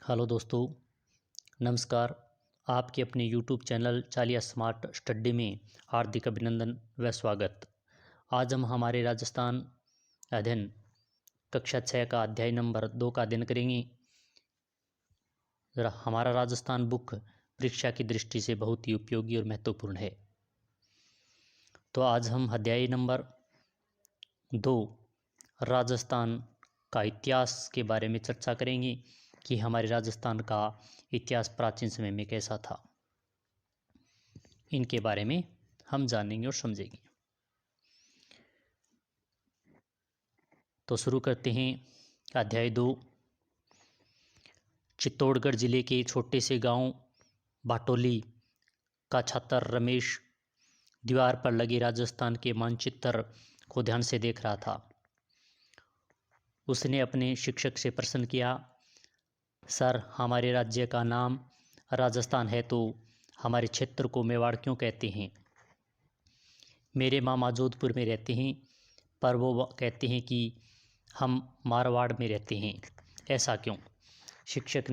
Hello दोस्तों, नमस्कार। आपके अपने यूट्यूब चैनल चालिया स्मार्ट स्टडी में हार्दिक अभिनंदन व स्वागत। आज हम हमारे राजस्थान अध्ययन कक्षा 6 का अध्याय नंबर 2 का अध्ययन करेंगे। हमारा राजस्थान बुक परीक्षा की दृष्टि से बहुत ही उपयोगी और महत्वपूर्ण है। तो आज हम अध्याय नंबर 2 राजस्थान का इतिहास के बारे में चर्चा करेंगे कि हमारे राजस्थान का इतिहास प्राचीन समय में कैसा था। इनके बारे में हम जानेंगे और समझेंगे। तो शुरू करते हैं अध्याय 2। चित्तौड़गढ़ जिले के छोटे से गांव बाटोली का छात्र रमेश दीवार पर लगे राजस्थान के मानचित्र को ध्यान से देख रहा था। उसने अपने शिक्षक से प्रश्न किया, सर, हमारे राज्य का नाम राजस्थान है तो हमारे क्षेत्र को मेवाड़ क्यों कहते हैं? मेरे मामा जोधपुर में रहते हैं, पर वो कहते हैं कि हम मारवाड़ में रहते हैं। ऐसा क्यों? शिक्षक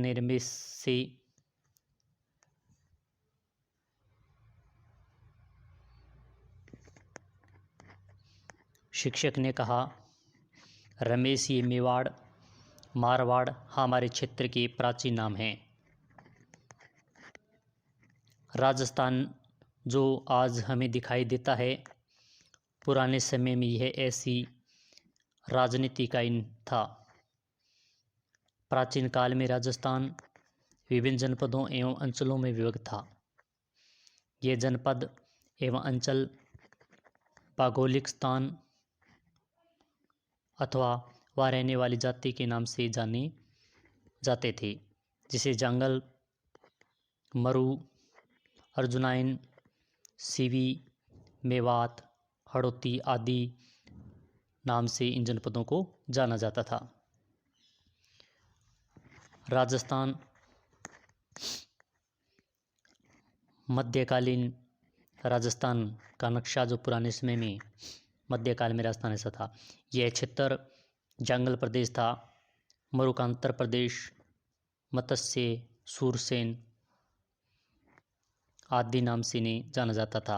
ने कहा, रमेश, ये मेवाड़ मारवाड़ हमारे क्षेत्र के प्राचीन नाम हैं। राजस्थान जो आज हमें दिखाई देता है, पुराने समय में यह ऐसी राजनीति का इन था। प्राचीन काल में राजस्थान विभिन्न जनपदों एवं अंचलों में विभक्त था। ये जनपद एवं अंचल भौगोलिक स्थान अथवा वहाँ रहने वाली जाति के नाम से जाने जाते थे, जिसे जंगल, मरु, अर्जुनाइन, सीवी, मेवात, हड़ौती आदि नाम से इन जनपदों को जाना जाता था। राजस्थान मध्यकालीन राजस्थान का नक्शा जो पुराने समय में मध्यकाल में राजस्थान ऐसा था। यह क्षेत्र जंगल प्रदेश था। मरुकांतर प्रदेश, मत्स्य, सूरसेन आदि नाम से इन्हें जाना जाता था।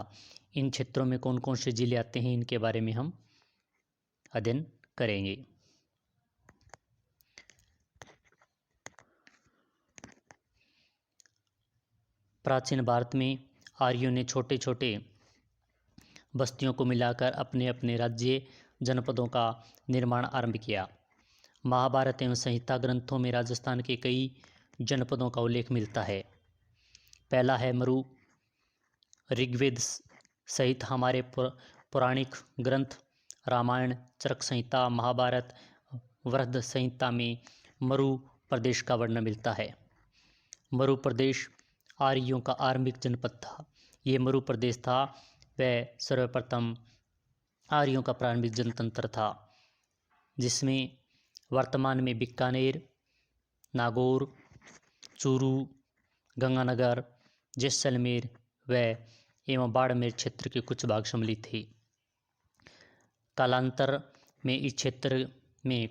इन क्षेत्रों में कौन कौन से जिले आते हैं, इनके बारे में हम अध्ययन करेंगे। प्राचीन भारत में आर्यों ने छोटे छोटे बस्तियों को मिलाकर अपने अपने राज्य जनपदों का निर्माण आरंभ किया। महाभारत एवं संहिता ग्रंथों में राजस्थान के कई जनपदों का उल्लेख मिलता है। पहला है मरु। ऋग्वेद सहित हमारे पौराणिक ग्रंथ रामायण, चरक संहिता, महाभारत, वृहद संहिता में मरु प्रदेश का वर्णन मिलता है। मरु प्रदेश आर्यों का आरंभिक जनपद था। ये मरु प्रदेश था वह सर्वप्रथम आर्यों का प्रारंभिक जनतंत्र था, जिसमें वर्तमान में बीकानेर, नागौर, चूरू, गंगानगर, जैसलमेर व एवं बाड़मेर क्षेत्र के कुछ भाग सम्मिलित थे। कालांतर में इस क्षेत्र में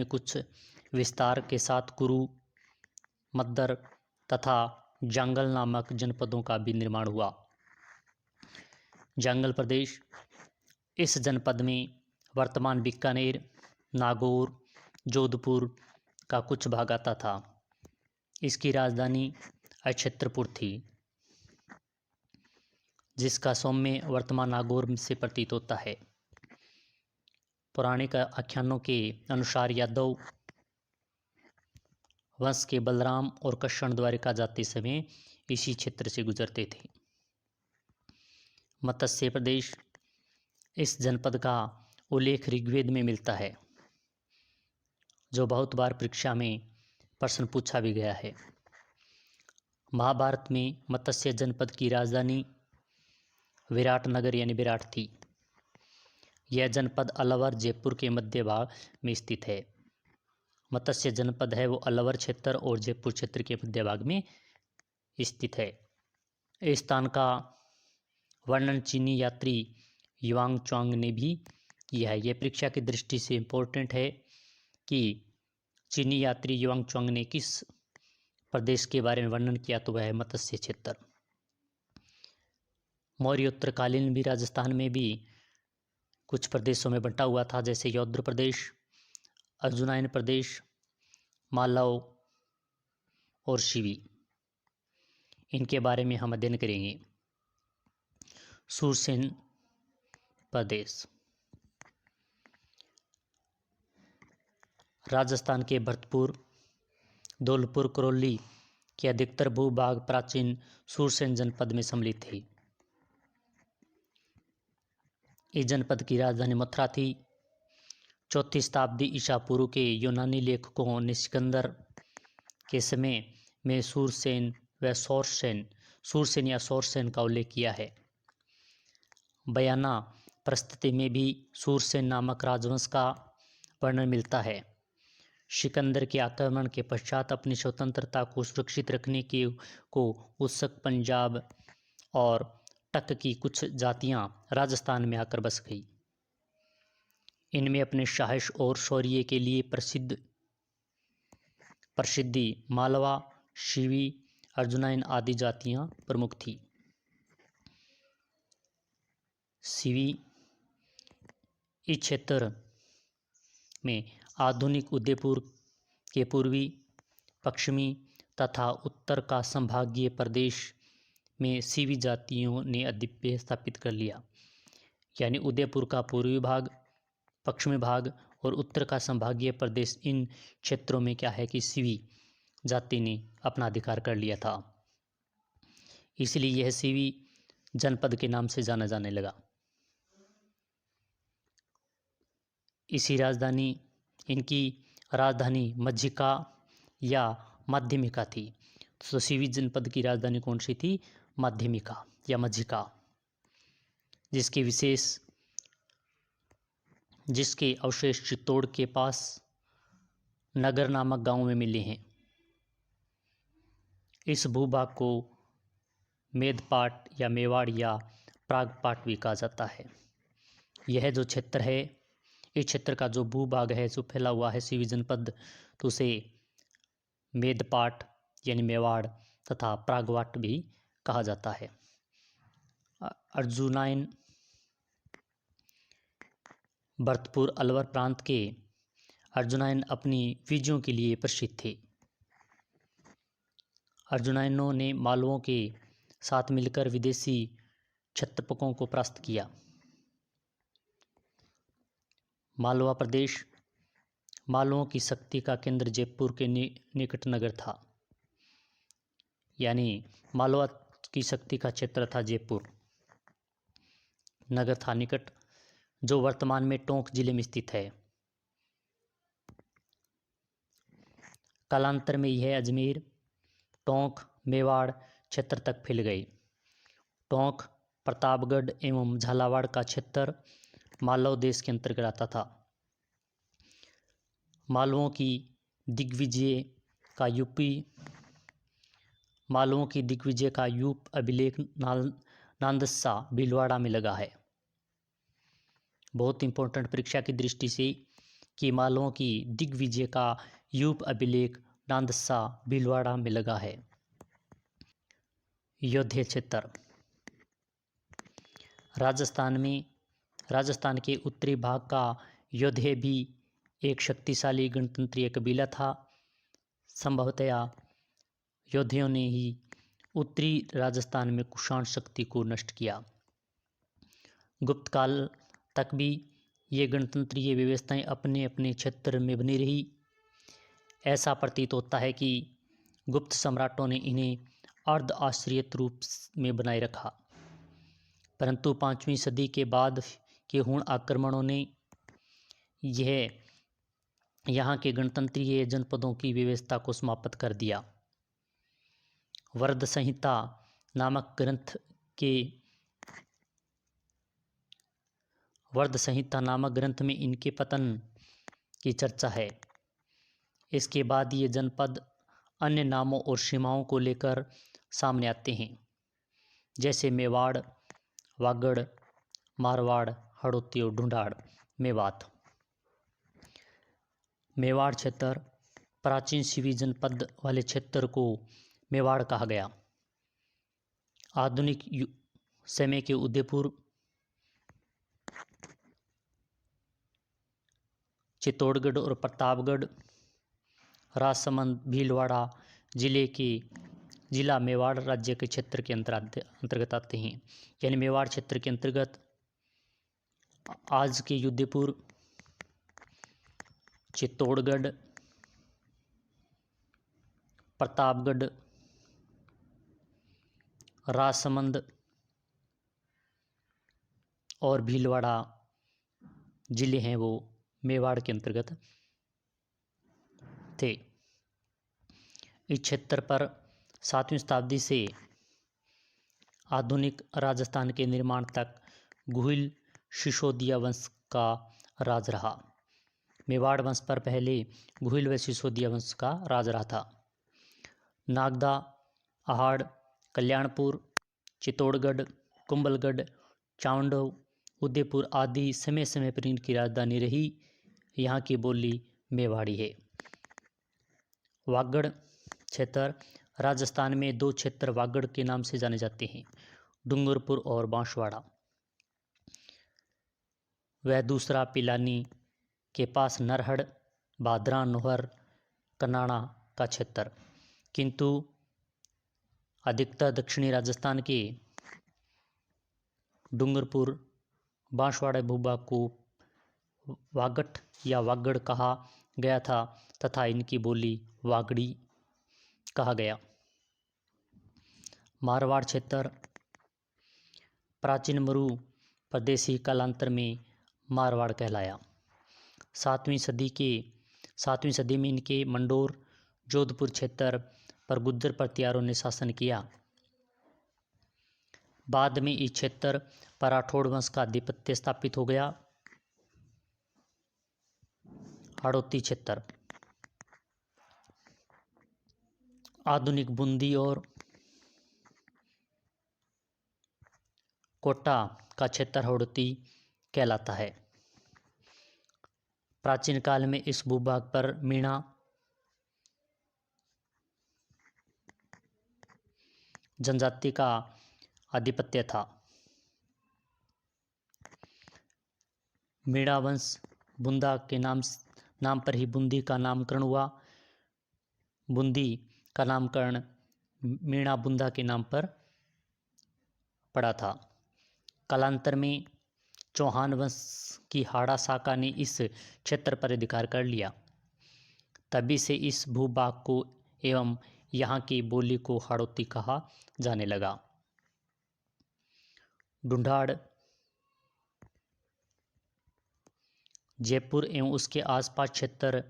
कुछ विस्तार के साथ कुरु, मद्दर तथा जंगल नामक जनपदों का भी निर्माण हुआ। जंगल प्रदेश इस जनपद में वर्तमान बीकानेर, नागौर, जोधपुर का कुछ भाग आता था। इसकी राजधानी अक्षेत्रपुर थी, जिसका सौम्य वर्तमान नागौर से प्रतीत होता है। पौराणिक आख्यानों के अनुसार यादव वंश के बलराम और कृष्ण द्वारिका जाते समय इसी क्षेत्र से गुजरते थे। मत्स्य प्रदेश इस जनपद का उल्लेख ऋग्वेद में मिलता है, जो बहुत बार परीक्षा में प्रश्न पूछा भी गया है। महाभारत में मत्स्य जनपद की राजधानी विराटनगर यानी विराट थी। यह जनपद अलवर, जयपुर के मध्य भाग में स्थित है। मत्स्य जनपद है वो अलवर क्षेत्र और जयपुर क्षेत्र के मध्य भाग में स्थित है। इस स्थान का वर्णन चीनी यात्री युआंग च्वांग ने भी किया है। यह परीक्षा की दृष्टि से इम्पोर्टेंट है कि चीनी यात्री युआंग च्वांग ने किस प्रदेश के बारे में वर्णन किया, तो वह है मत्स्य क्षेत्र। मौर्योत्तरकालीन भी राजस्थान में भी कुछ प्रदेशों में बंटा हुआ था, जैसे यौध्र प्रदेश, अर्जुनायन प्रदेश, मालव और शिवी। इनके बारे में हम अध्ययन करेंगे। सुरसेन प्रदेश राजस्थान के भरतपुर, धौलपुर, करौली के अधिकतर भूभाग प्राचीन सुरसेन जनपद में सम्मिलित थे। इस जनपद की राजधानी मथुरा थी। 4वीं शताब्दी ईसा पूर्व के यूनानी लेखकों ने सिकंदर के समय में सुरसेन व सुरसेन या सौरसेन का उल्लेख किया है। बयाना परिस्थिति में भी सुरसेन नामक राजवंश का वर्णन मिलता है। सिकंदर के आक्रमण के पश्चात अपनी स्वतंत्रता को सुरक्षित रखने को उत्सुक पंजाब और टक की कुछ जातियां राजस्थान में आकर बस गई। इनमें अपने साहस और शौर्य के लिए प्रसिद्धि मालवा, शिवी, अर्जुनाइन आदि जातियां प्रमुख थी। शिवी इस क्षेत्र में आधुनिक उदयपुर के पूर्वी, पश्चिमी तथा उत्तर का संभागीय प्रदेश में शिवी जातियों ने आधिपत्य स्थापित कर लिया। यानी उदयपुर का पूर्वी भाग, पश्चिमी भाग और उत्तर का संभागीय प्रदेश, इन क्षेत्रों में क्या है कि शिवी जाति ने अपना अधिकार कर लिया था। इसलिए यह शिवी जनपद के नाम से जाना जाने लगा। इनकी राजधानी मझिका या माध्यमिका थी। तो शिवी जनपद की राजधानी कौन सी थी? माध्यमिका या मझिका, जिसके अवशेष चित्तौड़ के पास नगर नामक गांव में मिले हैं। इस भूभाग को मेदपाट या मेवाड़ या प्रागपाट भी कहा जाता है। यह जो क्षेत्र है, इस क्षेत्र का जो भूभाग है जो फैला हुआ है शिवी जनपद, तो उसे मेदपाट यानी मेवाड़ तथा प्रागवाट भी कहा जाता है। अर्जुनाइन भरतपुर अलवर प्रांत के अर्जुनाइन अपनी विजयों के लिए प्रसिद्ध थे। अर्जुनाइनों ने मालवों के साथ मिलकर विदेशी क्षत्रपों को परास्त किया। मालवा प्रदेश मालवों की शक्ति का केंद्र जयपुर के निकट नगर था। यानी मालवा की शक्ति का क्षेत्र था जयपुर नगर था निकट, जो वर्तमान में टोंक जिले में स्थित है। कालांतर में यह अजमेर, टोंक, मेवाड़ क्षेत्र तक फैल गई। टोंक, प्रतापगढ़ एवं झालावाड़ का क्षेत्र मालव देश के अंतर्गत आता था। मालवों की दिग्विजय का यूप अभिलेख नांदस्सा भीलवाड़ा में लगा है। बहुत इंपॉर्टेंट परीक्षा की दृष्टि से कि मालवों की दिग्विजय का यूप अभिलेख नांदस्सा भीलवाड़ा में लगा है। योध्या क्षेत्र राजस्थान के उत्तरी भाग का योध्या भी एक शक्तिशाली गणतंत्रीय कबीला था। संभवतया योध्याओं ने ही उत्तरी राजस्थान में कुषाण शक्ति को नष्ट किया। गुप्त काल तक भी ये गणतंत्रीय व्यवस्थाएं अपने अपने क्षेत्र में बनी रही। ऐसा प्रतीत होता है कि गुप्त सम्राटों ने इन्हें अर्ध आश्रित रूप में बनाए रखा, परंतु 5वीं सदी के बाद के हुण आक्रमणों ने यहाँ के गणतंत्रीय जनपदों की व्यवस्था को समाप्त कर दिया। वरद संहिता नामक ग्रंथ में इनके पतन की चर्चा है। इसके बाद ये जनपद अन्य नामों और सीमाओं को लेकर सामने आते हैं, जैसे मेवाड़, वागड़, मारवाड़, हड़ौती और ढूंढाड़। मेवात। मेवाड़ क्षेत्र प्राचीन शिवी जनपद वाले क्षेत्र को मेवाड़ कहा गया। आधुनिक समय के उदयपुर, चित्तौड़गढ़ और प्रतापगढ़, राजसमंद, भीलवाड़ा जिला मेवाड़ राज्य के क्षेत्र के अंतर्गत आते हैं। यानी मेवाड़ क्षेत्र के अंतर्गत आज के उदयपुर, चित्तौड़गढ़, प्रतापगढ़, राजसमंद और भीलवाड़ा जिले हैं वो मेवाड़ के अंतर्गत थे। इस क्षेत्र पर 7वीं शताब्दी से आधुनिक राजस्थान के निर्माण तक गुहिल सिसोदिया वंश का राज रहा। मेवाड़ वंश पर पहले गुहिल व सिसोदिया वंश का राज रहा था। नागदा, अहाड़, कल्याणपुर, चित्तौड़गढ़, कुंभलगढ़, चावंडव, उदयपुर आदि समय समय पर इनकी राजधानी रही। यहाँ की बोली मेवाड़ी है। वागड़ क्षेत्र राजस्थान में 2 क्षेत्र वागड़ के नाम से जाने जाते हैं, डूंगरपुर और बांसवाड़ा। वह दूसरा पिलानी के पास नरहड़, भादरा, नोहर, कनाड़ा का क्षेत्र। किंतु अधिकतर दक्षिणी राजस्थान के डूंगरपुर, बांसवाड़ा भूभाग को वागट या वागड़ कहा गया था तथा इनकी बोली वागड़ी कहा गया। मारवाड़ क्षेत्र प्राचीन मरु प्रदेशी कालांतर में मारवाड़ कहलाया। 7वीं सदी में इनके मंडोर, जोधपुर क्षेत्र पर गुर्जर प्रतिहारों ने शासन किया। बाद में इस क्षेत्र पर राठौड़ वंश का आधिपत्य स्थापित हो गया। हड़ौती क्षेत्र आधुनिक बूंदी और कोटा का क्षेत्र हड़ौती कहलाता है। प्राचीन काल में इस भूभाग पर मीणा जनजाति का आधिपत्य था। मीणा वंश बुंदा के नाम पर ही बूंदी का नामकरण हुआ। बूंदी का नामकरण मीणा बुंदा के नाम पर पड़ा था। कालांतर में चौहान वंश की हाड़ा शाखा ने इस क्षेत्र पर अधिकार कर लिया। तभी से इस भूभाग को एवं यहाँ की बोली को हड़ौती कहा जाने लगा। ढूंढाड़ जयपुर एवं उसके आसपास क्षेत्र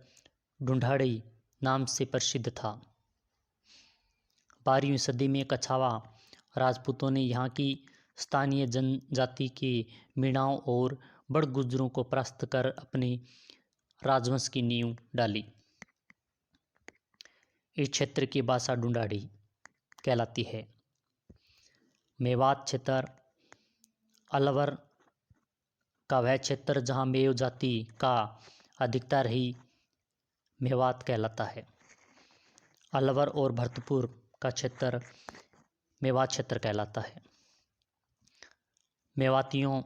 ढूंढाड़ी नाम से प्रसिद्ध था। 12वीं सदी में कछावा राजपूतों ने यहाँ की स्थानीय जनजाति के मीणाओं और बड़ गुज्जरों को परास्त कर अपने राजवंश की नींव डाली। इस क्षेत्र की भाषा ढूंढाड़ी कहलाती है। मेवात क्षेत्र अलवर का वह क्षेत्र जहाँ मेव जाति का अधिकता रही मेवात कहलाता है। अलवर और भरतपुर का क्षेत्र मेवात क्षेत्र कहलाता है। मेवातियों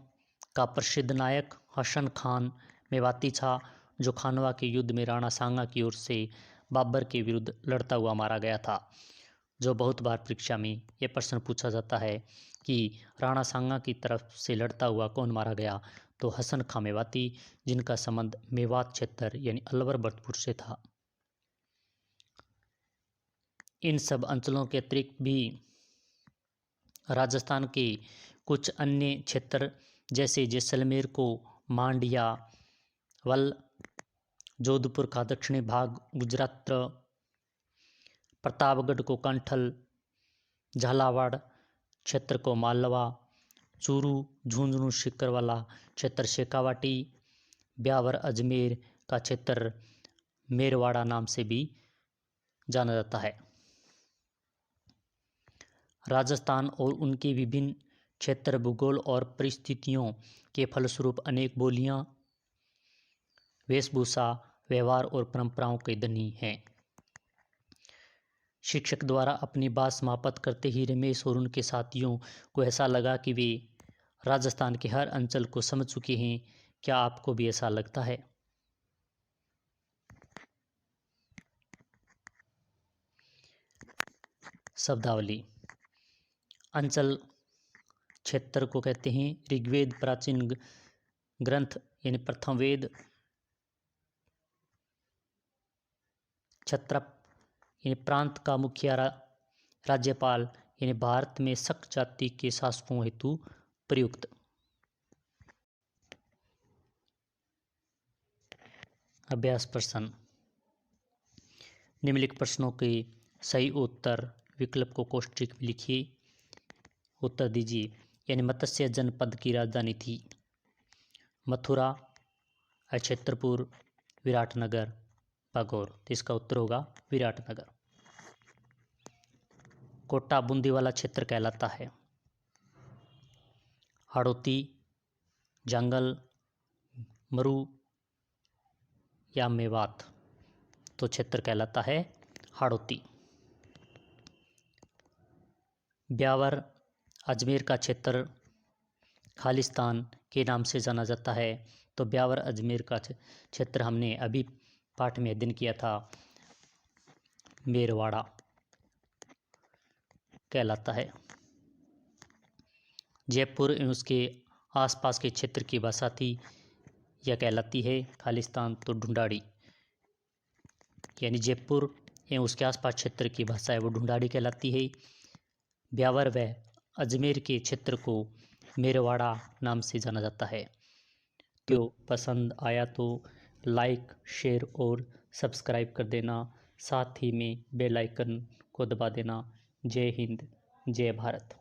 का प्रसिद्ध नायक हसन खान मेवाती था, जो खानवा के युद्ध में राणा सांगा की ओर से बाबर के विरुद्ध लड़ता हुआ मारा गया था। जो बहुत बार परीक्षा में ये प्रश्न पूछा जाता है कि राणा सांगा की तरफ से लड़ता हुआ कौन मारा गया, तो हसन खां मेवाती, जिनका संबंध मेवात क्षेत्र यानी अलवर भरतपुर से था। इन सब अंचलों के अतिरिक्त भी राजस्थान के कुछ अन्य क्षेत्र जैसे जैसलमेर को मांडिया वल, जोधपुर का दक्षिणी भाग गुजरात, प्रतापगढ़ को कंठल, झालावाड़ क्षेत्र को मालवा, चूरू झुंझुनू शिकर वाला क्षेत्र शेखावाटी, ब्यावर अजमेर का क्षेत्र मेरवाड़ा नाम से भी जाना जाता है। राजस्थान और उनके विभिन्न क्षेत्र, भूगोल और परिस्थितियों के फलस्वरूप अनेक बोलियां, वेशभूषा, व्यवहार और परंपराओं के धनी हैं। शिक्षक द्वारा अपनी बात समाप्त करते ही रमेश और उनके साथियों को ऐसा लगा कि वे राजस्थान के हर अंचल को समझ चुके हैं। क्या आपको भी ऐसा लगता है? शब्दावली। अंचल क्षेत्र को कहते हैं ऋग्वेद प्राचीन ग्रंथ यानी प्रथम वेद, क्षत्रप यानी प्रांत का मुखिया, राज्यपाल यानी भारत में शक जाति के शासकों हेतु प्रयुक्त। अभ्यास प्रश्न। निम्नलिखित प्रश्नों के सही उत्तर विकल्प को कोष्ठक में लिखिए। उत्तर दीजिए। यानी मत्स्य जनपद की राजधानी थी मथुरा, छत्रपुर, विराटनगर, बागौर। तो इसका उत्तर होगा विराटनगर। कोटा बूंदी वाला क्षेत्र कहलाता है हाड़ौती, जंगल, मरु या मेवात। तो क्षेत्र कहलाता है हाड़ौती। ब्यावर अजमेर का क्षेत्र खालिस्तान के नाम से जाना जाता है। तो ब्यावर अजमेर का क्षेत्र हमने अभी पाठ में अध्ययन किया था, मेरवाड़ा कहलाता है। जयपुर एवं उसके आसपास के क्षेत्र की भाषा थी यह कहलाती है खालिस्तान। तो ढूंढाड़ी यानी जयपुर एवं उसके आसपास क्षेत्र की भाषा है वो ढूंढाड़ी कहलाती है। ब्यावर व अजमेर के क्षेत्र को मेरवाड़ा नाम से जाना जाता है। तो पसंद आया तो लाइक, शेयर और सब्सक्राइब कर देना, साथ ही में बेल आइकन को दबा देना। जय हिंद, जय भारत।